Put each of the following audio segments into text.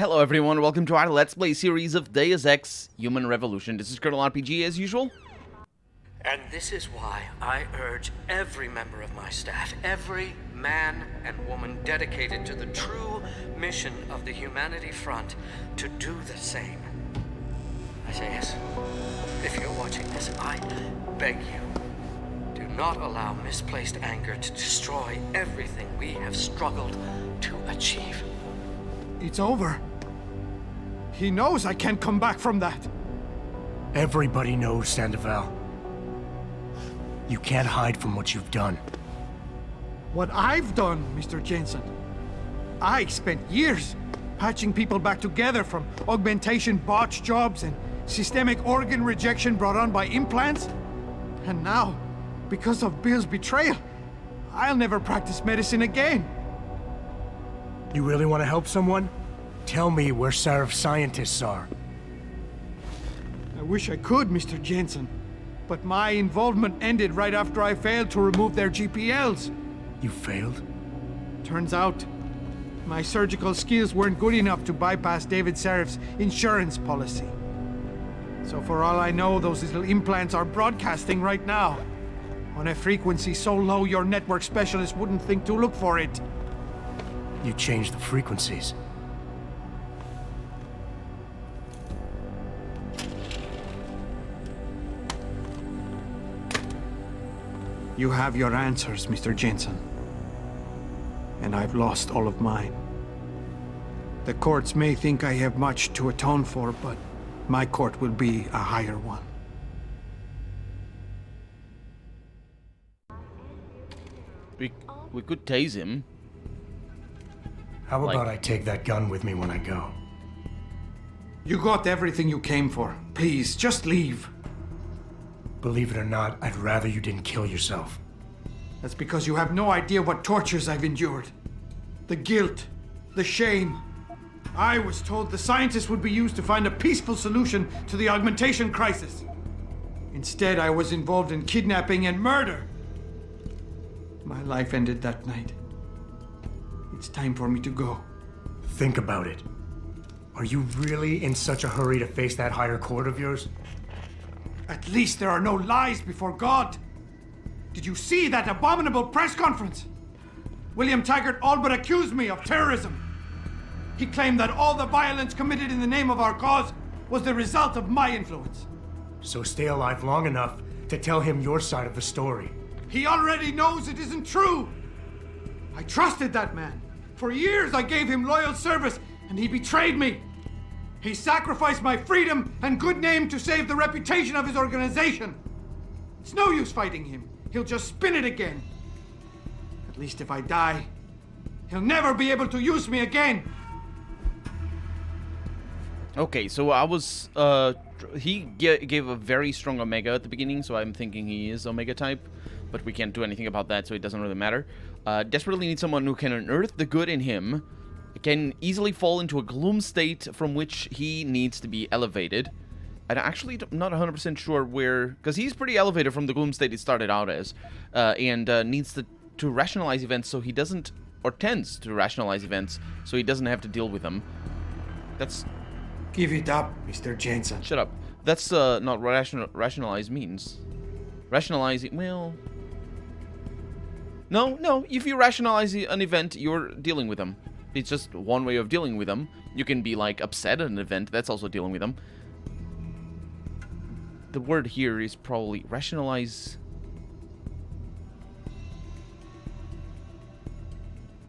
Hello everyone, welcome to our Let's Play series of Deus Ex Human Revolution. This is Colonel RPG as usual. And this is why I urge every member of my staff, every man and woman dedicated to the true mission of the Humanity Front, to do the same. I say yes. If you're watching this, I beg you, do not allow misplaced anger to destroy everything we have struggled to achieve. It's over. He knows I can't come back from that. Everybody knows, Sandoval. You can't hide from what you've done. What I've done, Mr. Jensen. I spent years patching people back together from augmentation botch jobs and systemic organ rejection brought on by implants. And now, because of Bill's betrayal, I'll never practice medicine again. You really want to help someone? Tell me where Sarif's scientists are. I wish I could, Mr. Jensen. But my involvement ended right after I failed to remove their GPLs. You failed? Turns out, my surgical skills weren't good enough to bypass David Sarif's insurance policy. So for all I know, those little implants are broadcasting right now. On a frequency so low your network specialist wouldn't think to look for it. You changed the frequencies. You have your answers, Mr. Jensen. And I've lost all of mine. The courts may think I have much to atone for, but my court will be a higher one. We could tase him. How about I take that gun with me when I go? You got everything you came for. Please, just leave. Believe it or not, I'd rather you didn't kill yourself. That's because you have no idea what tortures I've endured. The guilt, the shame. I was told the scientists would be used to find a peaceful solution to the augmentation crisis. Instead, I was involved in kidnapping and murder. My life ended that night. It's time for me to go. Think about it. Are you really in such a hurry to face that higher court of yours? At least there are no lies before God. Did you see that abominable press conference? William Taggart all but accused me of terrorism. He claimed that all the violence committed in the name of our cause was the result of my influence. So stay alive long enough to tell him your side of the story. He already knows it isn't true. I trusted that man. For years I gave him loyal service, and he betrayed me. He sacrificed my freedom and good name to save the reputation of his organization. It's no use fighting him. He'll just spin it again. At least if I die, he'll never be able to use me again. Okay, so I was, he gave a very strong Omega at the beginning, so I'm thinking he is Omega type, but we can't do anything about that, so it doesn't really matter. Desperately need someone who can unearth the good in him, can easily fall into a gloom state from which he needs to be elevated. I'm actually not 100% sure where, because he's pretty elevated from the gloom state he started out as, and needs to rationalize events so he doesn't, or tends to rationalize events so he doesn't have to deal with them. That's... Give it up, Mr. Jensen. Shut up. That's not what rationalize means. Rationalize it, well... No, if you rationalize an event, you're dealing with them. It's just one way of dealing with them. You can be, like, upset at an event, that's also dealing with them. The word here is probably rationalize...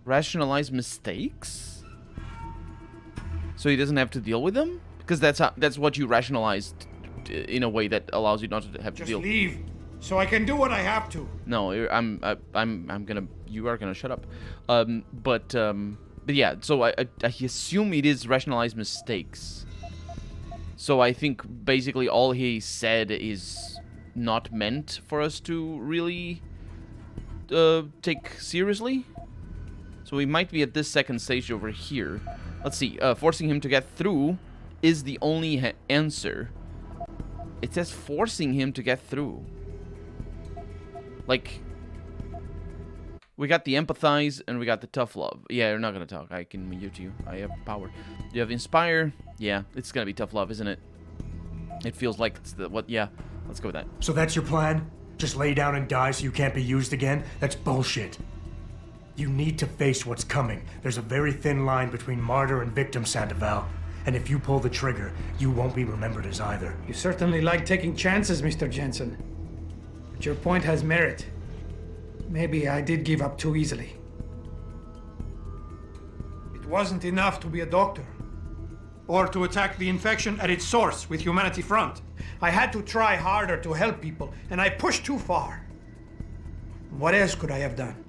Rationalize mistakes? So he doesn't have to deal with them? Because that's what you rationalized in a way that allows you not to have to deal. Just leave, so I can do what I have to. No, I'm gonna. You are gonna shut up. But yeah. So I assume it is rationalized mistakes. So I think basically all he said is not meant for us to really take seriously. So we might be at this second stage over here. Let's see. Forcing him to get through is the only answer. It says forcing him to get through. Like, We got the empathize and we got the tough love. Yeah, you're not gonna talk. I can mute you. I have power. You have inspire. Yeah, it's gonna be tough love, isn't it? It feels like it's the what? Yeah, let's go with that. So that's your plan? Just lay down and die so you can't be used again? That's bullshit. You need to face what's coming. There's a very thin line between martyr and victim, Sandoval. And if you pull the trigger, you won't be remembered as either. You certainly like taking chances, Mr. Jensen. But your point has merit. Maybe I did give up too easily. It wasn't enough to be a doctor. Or to attack the infection at its source with Humanity Front. I had to try harder to help people, and I pushed too far. What else could I have done?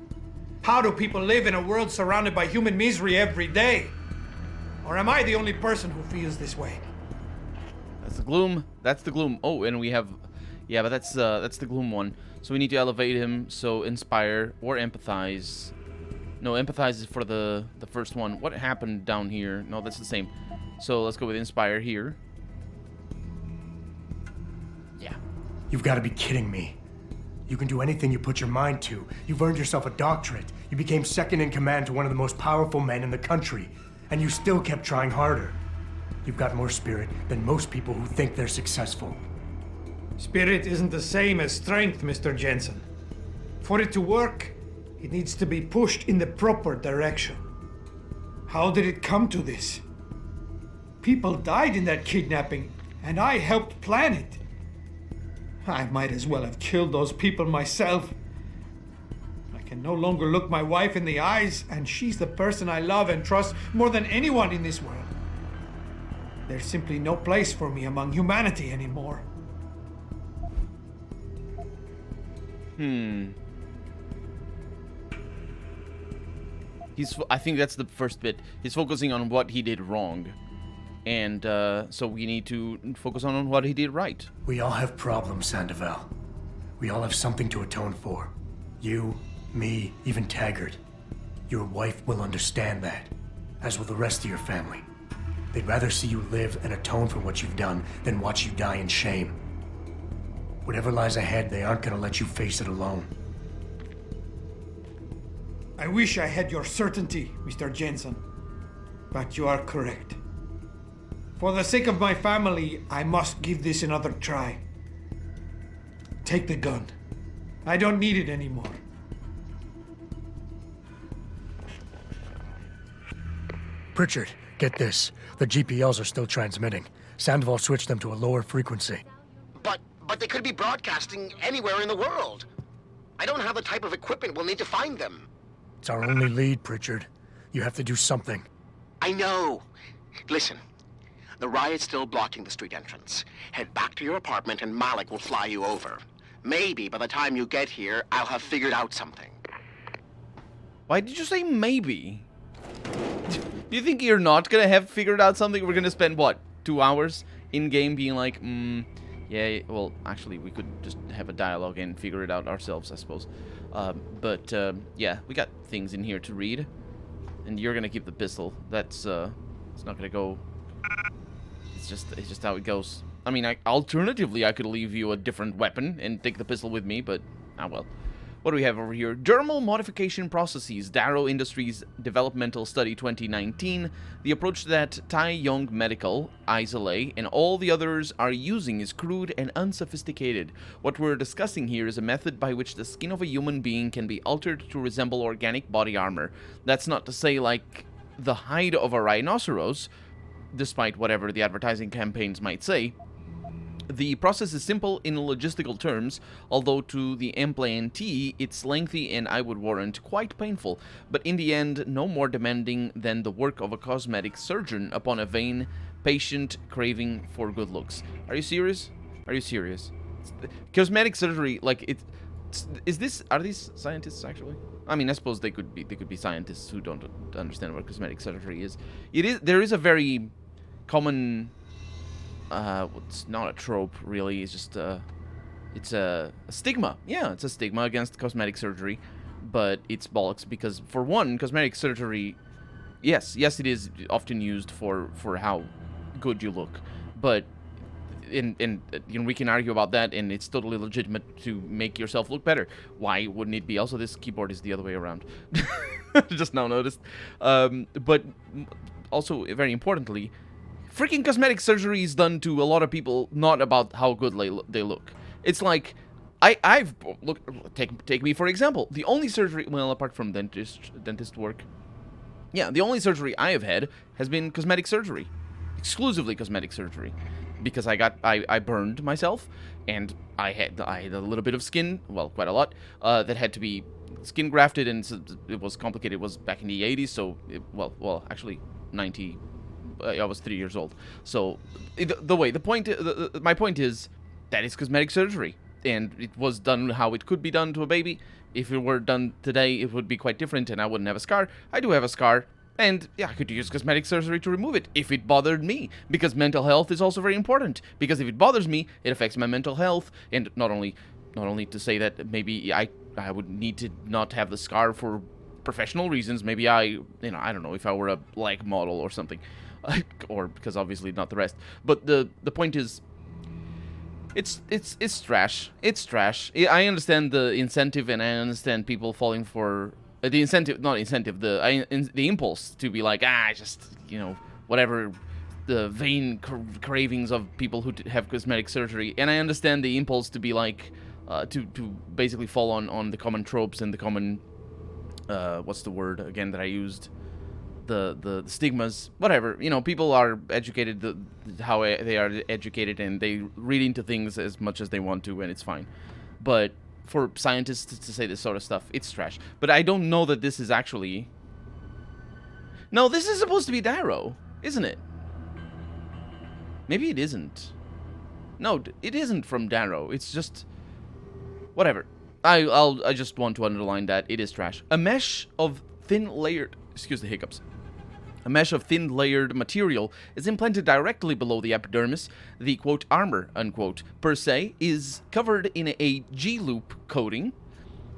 How do people live in a world surrounded by human misery every day? Or am I the only person who feels this way? That's the gloom. That's the gloom. Oh, and we have... Yeah, but that's the gloom one. So we need to elevate him. So inspire or empathize. No, empathize is for the first one. What happened down here? No, that's the same. So let's go with inspire here. Yeah. You've got to be kidding me. You can do anything you put your mind to. You've earned yourself a doctorate. You became second in command to one of the most powerful men in the country. And you still kept trying harder. You've got more spirit than most people who think they're successful. Spirit isn't the same as strength, Mr. Jensen. For it to work, it needs to be pushed in the proper direction. How did it come to this? People died in that kidnapping, and I helped plan it. I might as well have killed those people myself. I can no longer look my wife in the eyes, and she's the person I love and trust more than anyone in this world. There's simply no place for me among humanity anymore. I think that's the first bit. He's focusing on what he did wrong. And so we need to focus on what he did right. We all have problems, Sandoval. We all have something to atone for. You, me, even Taggart. Your wife will understand that, as will the rest of your family. They'd rather see you live and atone for what you've done than watch you die in shame. Whatever lies ahead, they aren't gonna let you face it alone. I wish I had your certainty, Mr. Jensen. But you are correct. For the sake of my family, I must give this another try. Take the gun. I don't need it anymore. Pritchard, get this. The GPLs are still transmitting. Sandoval switched them to a lower frequency. But they could be broadcasting anywhere in the world. I don't have the type of equipment we'll need to find them. It's our only lead, Pritchard. You have to do something. I know. Listen, the riot's still blocking the street entrance. Head back to your apartment and Malik will fly you over. Maybe by the time you get here, I'll have figured out something. Why did you say maybe? Do you think you're not gonna have figured out something? We're gonna spend, what, 2 hours in-game being like, yeah, well, actually, we could just have a dialogue and figure it out ourselves, I suppose. Yeah, we got things in here to read. And you're gonna keep the pistol. That's, it's not gonna go... It's just how it goes. I mean, alternatively, I could leave you a different weapon and take the pistol with me, but, well. What do we have over here? Dermal Modification Processes, Darrow Industries Developmental Study 2019. The approach that Tai Yong Medical, Isolate, and all the others are using is crude and unsophisticated. What we're discussing here is a method by which the skin of a human being can be altered to resemble organic body armor. That's not to say like the hide of a rhinoceros, despite whatever the advertising campaigns might say. The process is simple in logistical terms, although to the implantee it's lengthy and, I would warrant, quite painful, but in the end no more demanding than the work of a cosmetic surgeon upon a vain patient craving for good looks. Are you serious? Are you serious? Cosmetic surgery, like, are these scientists actually? I mean, I suppose they could be scientists who don't understand what cosmetic surgery is. There is a very common... it's not a trope, really. It's just, it's a stigma. Yeah, it's a stigma against cosmetic surgery, but it's bollocks because, for one, cosmetic surgery, yes, it is often used for how good you look, but we can argue about that, and it's totally legitimate to make yourself look better. Why wouldn't it be? Also, this keyboard is the other way around. Just now noticed. But also, very importantly, freaking cosmetic surgery is done to a lot of people, not about how good they look. It's like, I've look. Take me for example. The only surgery, well, apart from dentist work, yeah, the only surgery I have had has been cosmetic surgery, exclusively cosmetic surgery, because I burned myself, and I had a little bit of skin, well, quite a lot, that had to be skin grafted, and it was complicated. It was back in the 80s, so actually 90. I was 3 years old. So my point is that is cosmetic surgery, and it was done how it could be done to a baby. If it were done today, it would be quite different, and I wouldn't have a scar. I do have a scar, and yeah, I could use cosmetic surgery to remove it if it bothered me, because mental health is also very important. Because if it bothers me, it affects my mental health, and not only to say that maybe I would need to not have the scar for professional reasons. Maybe I don't know, if I were a leg model or something, or because obviously not the rest. But the point is, it's trash. It's trash. I understand the incentive, and I understand people falling for the incentive, not incentive, the impulse to be like, just, whatever, the vain cravings of people who have cosmetic surgery. And I understand the impulse to be like, to basically fall on the common tropes and the common, what's the word again that I used? The stigmas, whatever. People are educated how they are educated, and they read into things as much as they want to, and it's fine. But for scientists to say this sort of stuff, it's trash. But I don't know that this is actually... No, this is supposed to be Darrow, isn't it? Maybe it isn't. No, it isn't from Darrow. It's just... Whatever. I just want to underline that it is trash. A mesh of thin layered... Excuse the hiccups. A mesh of thin layered material is implanted directly below the epidermis. The, quote, armor, unquote, per se, is covered in a G-loop coating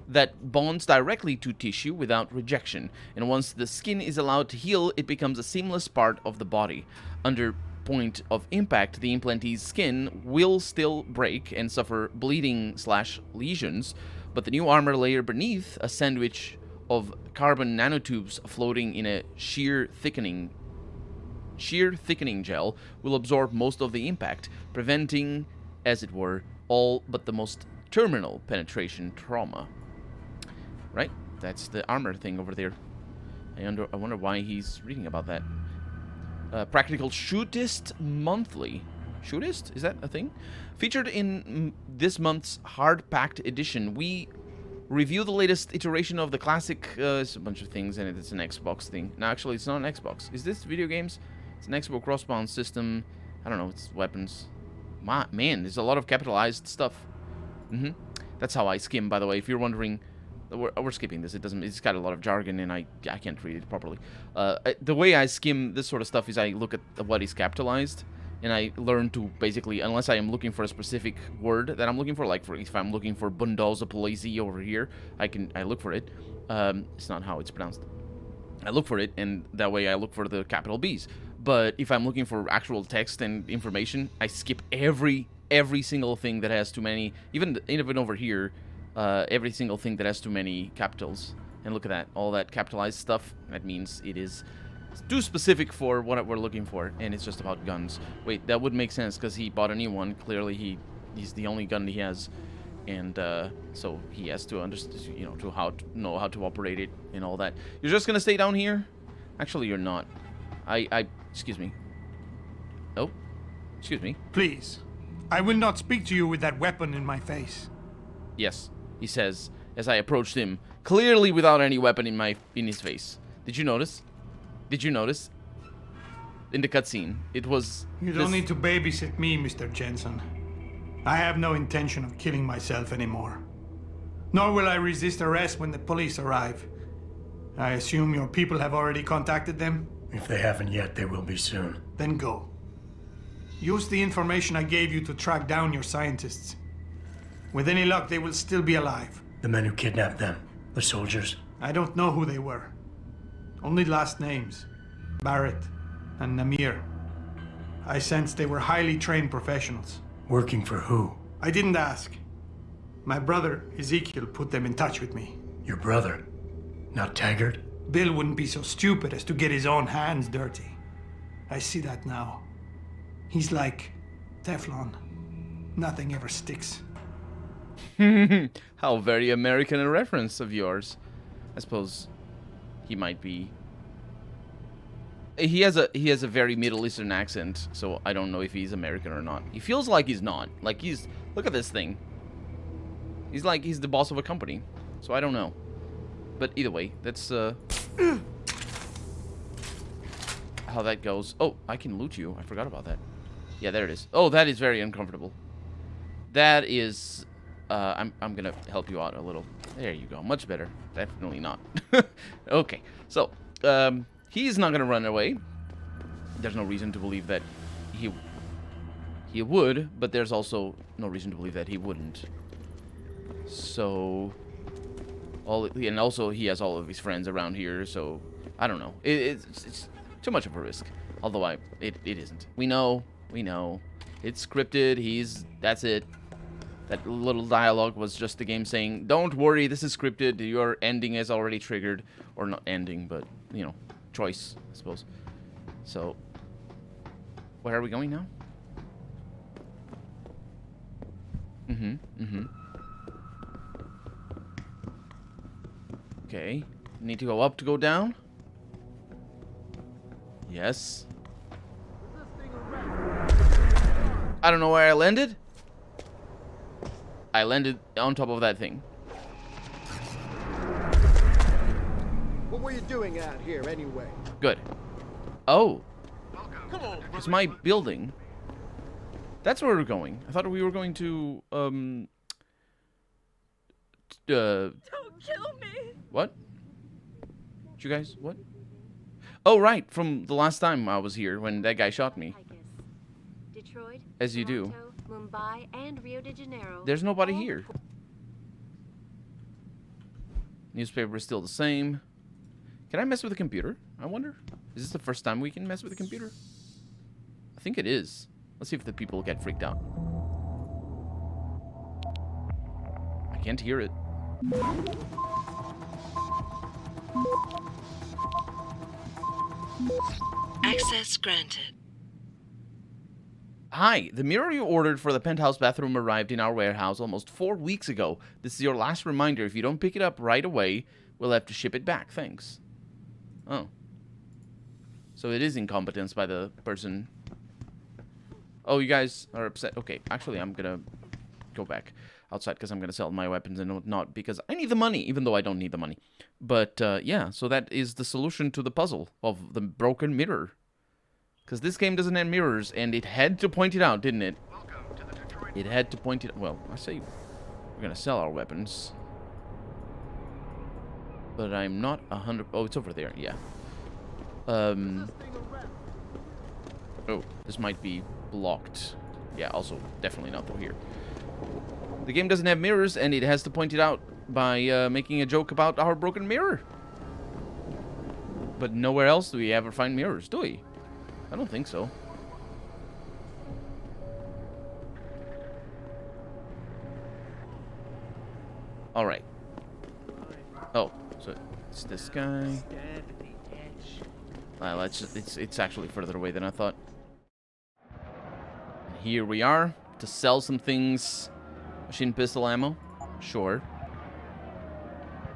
that bonds directly to tissue without rejection. And once the skin is allowed to heal, it becomes a seamless part of the body. Under point of impact, the implantee's skin will still break and suffer bleeding/lesions, but the new armor layer beneath, a sandwich of carbon nanotubes floating in a shear thickening gel, will absorb most of the impact, preventing, as it were, all but the most terminal penetration trauma. Right? That's the armor thing over there. I wonder why he's reading about that. Practical Shootist Monthly. Shootist? Is that a thing? Featured in this month's hard-packed edition, we review the latest iteration of the classic, it's a bunch of things, and it's an Xbox thing. No, actually, it's not an Xbox. Is this video games? It's an Xbox cross-bound system. I don't know, it's weapons. Man, there's a lot of capitalized stuff. That's how I skim, by the way, if you're wondering. We're skipping this. It's got a lot of jargon, and I can't read it properly. The way I skim this sort of stuff is I look at what is capitalized, and I learn to basically, unless I am looking for a specific word that I'm looking for, like if I'm looking for Bundoza Polisi over here, I look for it. It's not how it's pronounced. I look for it, and that way I look for the capital B's. But if I'm looking for actual text and information, I skip every single thing that has too many, even over here, every single thing that has too many capitals. And look at that, all that capitalized stuff. That means it is too specific for what we're looking for, and it's just about guns. Wait, that would make sense because he bought a new one. Clearly, he's the only gun he has, and so he has to understand, to know how to operate it and all that. You're just gonna stay down here? Actually, you're not. Excuse me. Oh, excuse me. Please, I will not speak to you with that weapon in my face. Yes, he says as I approached him, clearly without any weapon in his face. Did you notice? Did you notice? In the cutscene, it was... You don't need to babysit me, Mr. Jensen. I have no intention of killing myself anymore. Nor will I resist arrest when the police arrive. I assume your people have already contacted them? If they haven't yet, they will be soon. Then go. Use the information I gave you to track down your scientists. With any luck, they will still be alive. The men who kidnapped them, the soldiers? I don't know who they were. Only last names. Barrett and Namir. I sensed they were highly trained professionals. Working for who? I didn't ask. My brother, Ezekiel, put them in touch with me. Your brother? Not Taggart? Bill wouldn't be so stupid as to get his own hands dirty. I see that now. He's like Teflon. Nothing ever sticks. How very American a reference of yours. I suppose he might be. He has a very Middle Eastern accent, so I don't know if he's American or not. He feels like he's not. Like he's, look at this thing. He's like he's the boss of a company. So I don't know. But either way, that's how that goes. Oh, I can loot you. I forgot about that. Yeah, there it is. Oh, that is very uncomfortable. That is I'm gonna help you out a little. There you go. Much better. Definitely not. Okay. So, he's not gonna run away. There's no reason to believe that he would, but there's also no reason to believe that he wouldn't. So, and also he has all of his friends around here, so I don't know. It's too much of a risk. Although it isn't. We know. It's scripted. That's it. That little dialogue was just the game saying, "Don't worry, this is scripted. Your ending is already triggered," or not ending, but you know, choice, I suppose. So, where are we going now? Okay. Need to go up to go down? Yes. I don't know where I landed. I landed on top of that thing. What were you doing out here anyway? Good. Oh. It's my building. That's where we're going. I thought we were going to, Don't kill me. What? You guys, what? Oh, right, from the last time I was here when that guy shot me. Detroit, As you do. Toronto, Mumbai, and Rio de Janeiro. There's nobody here. Newspaper is still the same. Can I mess with the computer? I wonder. Is this the first time we can mess with the computer? I think it is. Let's see if the people get freaked out. I can't hear it. Access granted. Hi, the mirror you ordered for the penthouse bathroom arrived in our warehouse almost 4 weeks ago. This is your last reminder. If you don't pick it up right away, we'll have to ship it back. Thanks. Oh. So it is incompetence by the person. Oh, you guys are upset. Okay, actually, I'm gonna go back outside because I'm gonna sell my weapons and whatnot because I need the money, even though I don't need the money. But, yeah, so that is the solution to the puzzle of the broken mirror. Because this game doesn't have mirrors, and it had to point it out, didn't it? It had to point it... Well, I say we're going to sell our weapons. But I'm not 100... Oh, it's over there, yeah. Oh, this might be blocked. Yeah, also definitely not through here. The game doesn't have mirrors, and it has to point it out by making a joke about our broken mirror. But nowhere else do we ever find mirrors, do we? I don't think so. Alright. Oh, so it's this guy. Let's just, it's actually further away than I thought. And here we are to sell some things. Machine pistol ammo. Sure.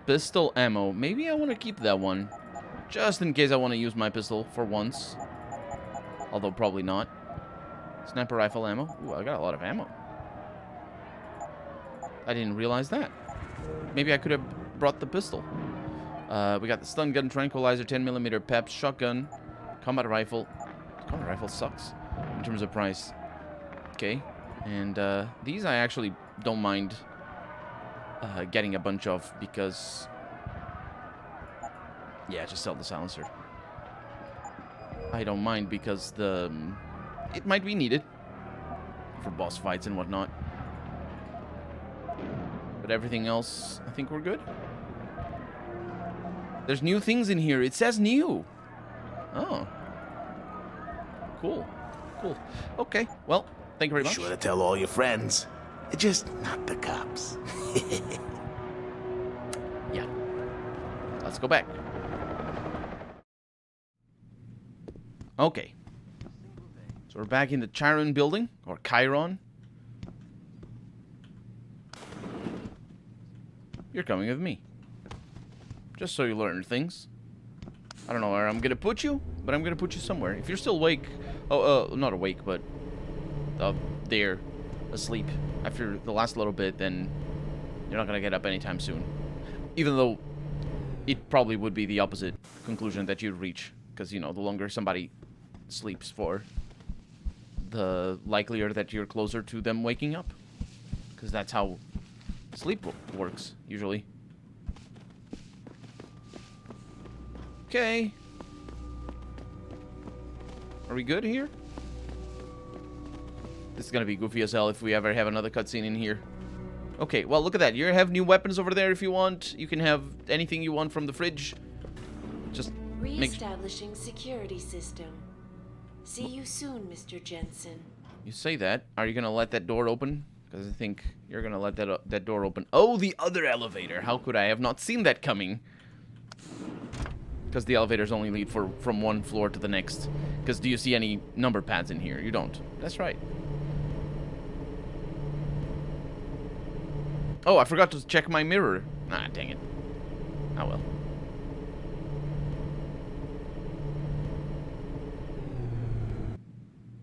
Pistol ammo. Maybe I want to keep that one. Just in case I want to use my pistol for once. Although probably not. Sniper rifle ammo. Ooh, I got a lot of ammo. I didn't realize that. Maybe I could have brought the pistol. We got the stun gun, tranquilizer, 10mm pep, shotgun, combat rifle. Combat rifle sucks in terms of price. Okay. And these I actually don't mind getting a bunch of because... Yeah, just sell the silencer. I don't mind because it might be needed for boss fights and whatnot. But everything else, I think we're good. There's new things in here. It says new. Oh. Cool. Cool. Okay. Well, thank you very much. Sure to tell all your friends. Just not the cops. Yeah. Let's go back. Okay. So we're back in the Chiron building, or Chiron. You're coming with me. Just so you learn things. I don't know where I'm gonna put you, but I'm gonna put you somewhere. If you're still awake, not awake, but there, asleep after the last little bit, then you're not gonna get up anytime soon. Even though it probably would be the opposite conclusion that you'd reach, because, you know, the longer somebody sleeps for, the likelier that you're closer to them waking up. Because that's how sleep works, usually. Okay. Are we good here? This is gonna be goofy as hell if we ever have another cutscene in here. Okay, well, look at that. You have new weapons over there if you want. You can have anything you want from the fridge. Just Re-establishing security system. See you soon, Mr. Jensen. You say that. Are you gonna let that door open? Because I think you're gonna let that door open. Oh, the other elevator. How could I have not seen that coming? Because the elevators only lead from one floor to the next. Because do you see any number pads in here? You don't. That's right. Oh, I forgot to check my mirror. Ah, dang it. Oh well.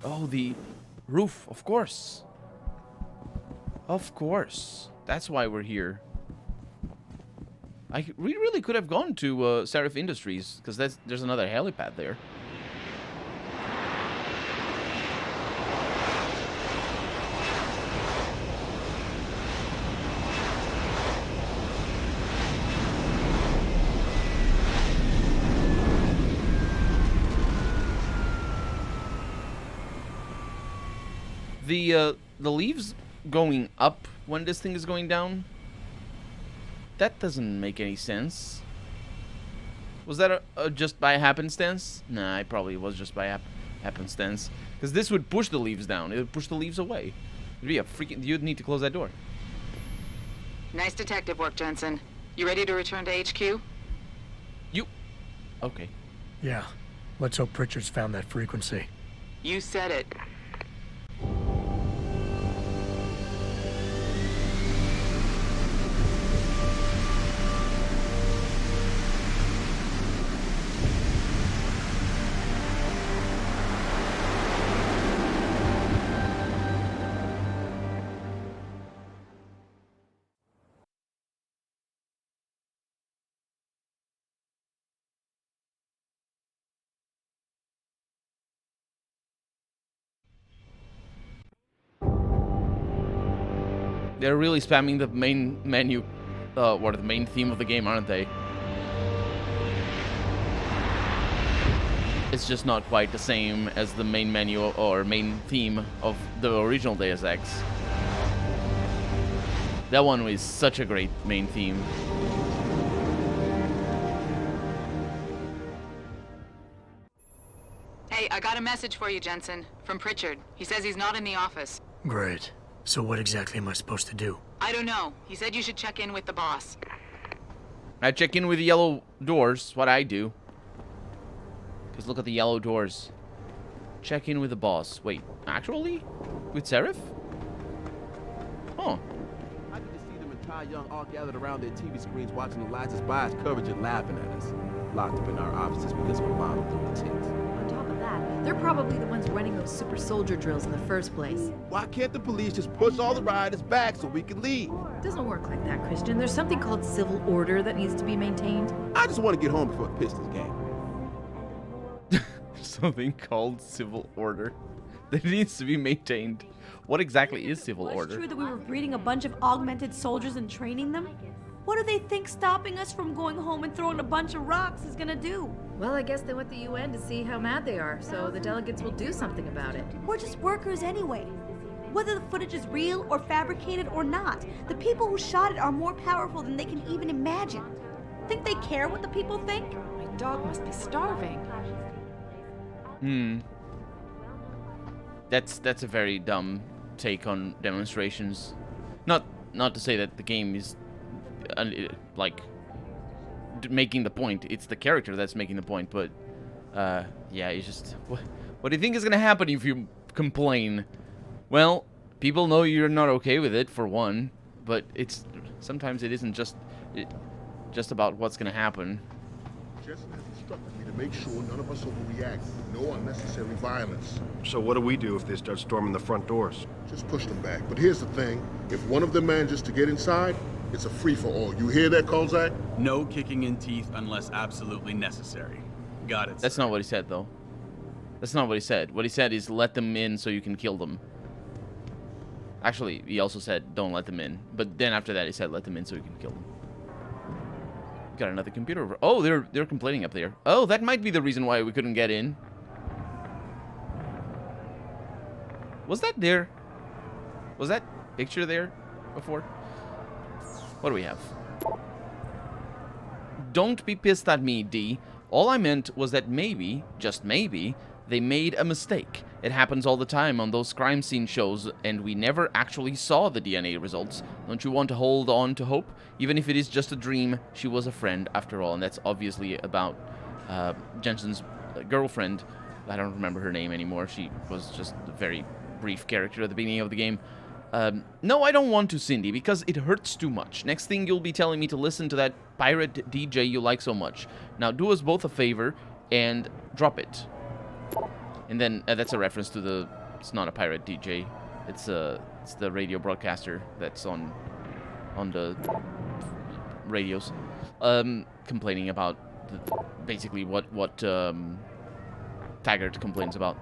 Oh, the roof, of course. Of course. That's why we're here. We really could have gone to Seraph Industries, because there's another helipad there. The leaves going up when this thing is going down? That doesn't make any sense. Was that just by happenstance? Nah, it probably was just by happenstance. Because this would push the leaves down. It would push the leaves away. It'd be a freaking... You'd need to close that door. Nice detective work, Jensen. You ready to return to HQ? Okay. Yeah. Let's hope Pritchard's found that frequency. You said it. They're really spamming the main menu, or the main theme of the game, aren't they? It's just not quite the same as the main menu or main theme of the original Deus Ex. That one was such a great main theme. Hey, I got a message for you, Jensen. From Pritchard. He says he's not in the office. Great. So what exactly am I supposed to do? I don't know. He said you should check in with the boss. I check in with the yellow doors, what I do. Because look at the yellow doors. Check in with the boss. Wait, actually? With Seraph? Huh. I could just see them entire young all gathered around their TV screens watching Elijah's biased coverage and laughing at us. Locked up in our offices because of a model lunatics. On top of that, they're probably the ones running those super soldier drills in the first place. Why can't the police just push all the rioters back so we can leave? It doesn't work like that, Christian. There's something called civil order that needs to be maintained. I just want to get home before the Pistons game. Something called civil order that needs to be maintained. What exactly is civil order? It's true that we were breeding a bunch of augmented soldiers and training them? What do they think stopping us from going home and throwing a bunch of rocks is gonna do? Well, I guess they went to the UN to see how mad they are, so the delegates will do something about it. We're just workers anyway. Whether the footage is real or fabricated or not, the people who shot it are more powerful than they can even imagine. Think they care what the people think? My dog must be starving. That's a very dumb take on demonstrations. Not to say that the game is like making the point. It's the character that's making the point, but yeah, it's just what do you think is gonna happen if you complain? Well, people know you're not okay with it for one, but sometimes it isn't just about what's gonna happen. Jensen has instructed me to make sure none of us overreact. No unnecessary violence. So what do we do if they start storming the front doors? Just push them back. But here's the thing. If one of them manages to get inside, it's a free-for-all. You hear that, Kozak? No kicking in teeth unless absolutely necessary. Got it. That's not what he said, though. That's not what he said. What he said is let them in so you can kill them. Actually, he also said don't let them in. But then after that, he said let them in so you can kill them. Got another computer over. Oh, they're complaining up there. Oh, that might be the reason why we couldn't get in. Was that there? Was that picture there before? What do we have? Don't be pissed at me, D. All I meant was that maybe, just maybe, they made a mistake. It happens all the time on those crime scene shows, and we never actually saw the DNA results. Don't you want to hold on to hope? Even if it is just a dream, she was a friend after all, and that's obviously about Jensen's girlfriend. I don't remember her name anymore. She was just a very brief character at the beginning of the game. No, I don't want to, Cindy, because it hurts too much. Next thing you'll be telling me to listen to that pirate DJ you like so much. Now do us both a favor and drop it. And then that's a reference to the. It's not a pirate DJ. It's the radio broadcaster that's on the radios, complaining about basically what Taggart complains about.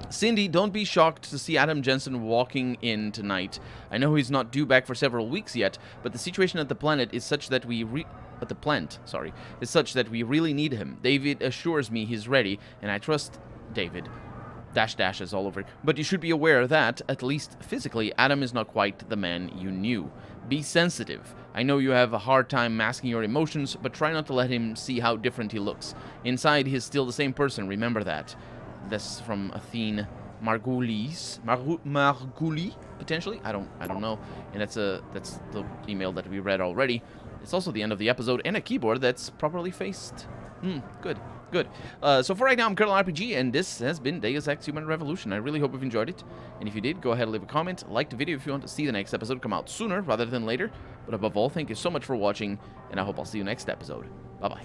Cindy, don't be shocked to see Adam Jensen walking in tonight. I know he's not due back for several weeks yet, but the situation at the planet is such that is such that we really need him. David assures me he's ready, and I trust David. Dashes all over. But you should be aware that, at least physically, Adam is not quite the man you knew. Be sensitive. I know you have a hard time masking your emotions, but try not to let him see how different he looks. Inside, he's still the same person, remember that. That's from Athene Margulis, potentially. I don't know. And that's the email that we read already. It's also the end of the episode and a keyboard that's properly faced. Good. So for right now, I'm Colonel RPG, and this has been Deus Ex Human Revolution. I really hope you've enjoyed it. And if you did, go ahead and leave a comment, like the video if you want to see the next episode come out sooner rather than later. But above all, thank you so much for watching, and I hope I'll see you next episode. Bye-bye.